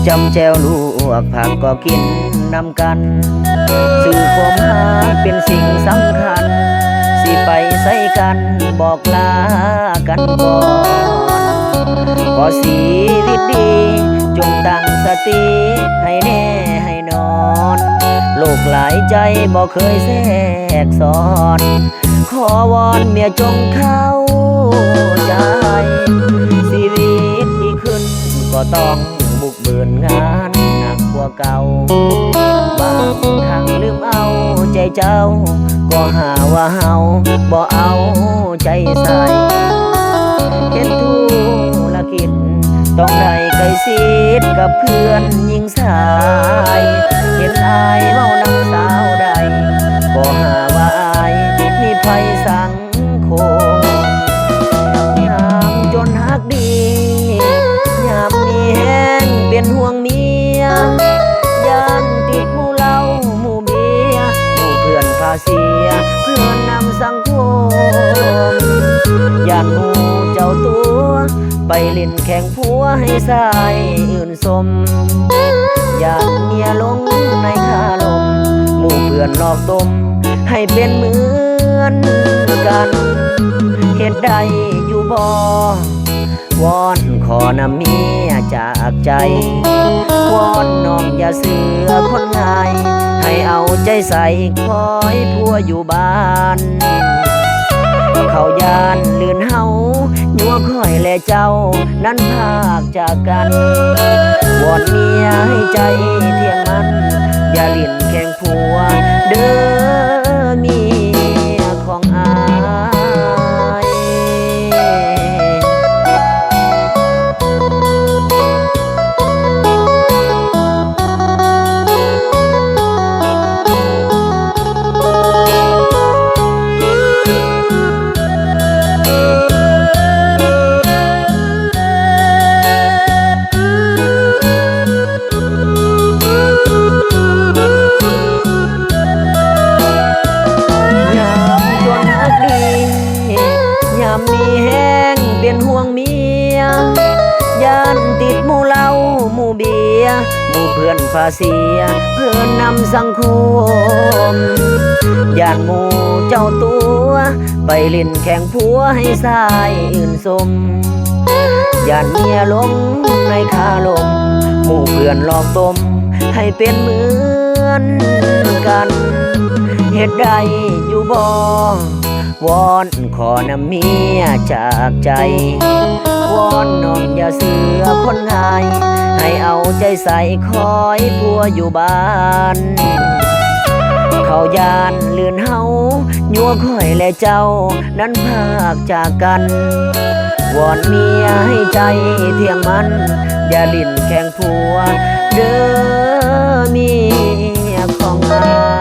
จำแจวลวกผักก็กินนำกันสื่อความหาเป็นสิ่งสำคัญสิไปใส่กันบอกลากันก่อนขอชีวิตดีจงตั้งสติให้แน่ให้นอนโลกหลายใจบ่เคยแทรกซ้อนขอวอนเมียจงเข้าใจชีวิตดีขึ้นก็ต้องบุกเบินงานหนักกว่าเก่าบางครั้งลืมเอาใจเจ้าก็หาว่าเฮาบ่เอาใจใส่เห็นธุรกิจต้องได้ใกล้ชิดกับเพื่อนหญิงสายเห็นอายเมานำสาวใดก็หาว่าอายมีภัยสังคมยามจนฮักดียามมีแห้งเป็นห่วงเมียย่านติดหมู่เหล้าหมู่เบียหมู่เพื่อนพาเสียเพื่อนนำสังคมย่านหมู่เจ้าตัวไปเล่นแข่งผัวให้สายอื่นสมย่านเมียลงในคาลมหมู่เพื่อนหลอกต้มให้เป็นเหมือนกันเหตุใดอยู่บ่วอนขอนำเมียจากใจวอนน้องอย่าเสือคนง่ายให้เอาใจใส่คอยผัวอยู่บ้านเขายานเลือนเฮายัวค่อยและเจ้านั้นพากจากกันวอนเมียให้ใจเที่ยงมันอย่าลิ้นแข่งผัวเด้อเมียของอายมีแห้งเป็นห่วงเมียย่านติดหมู่เหล้าหมู่เบียหมู่เพื่อนพาเสียเพื่อนนำสังคมย่านหมู่เจ้าตัวไปเล่นแข่งผัวให้สายอื่นสมย่านเมียลงในคาลมหมู่เพื่อนหลอกต้มให้เป็นเหมือนกันเหตุใดอยู่บ่วอนขอนำเมียจากใจวอนน้องอย่าเสือคนง่ายให้เอาใจใส่คอยผัวอยู่บ้านเขายานเลือนเฮายัวค่อยและเจ้านั้นพากจากกันวอนเมียให้ใจเที่ยงมันอย่าลิ้นแข่งผัวเด้อเมียของอาย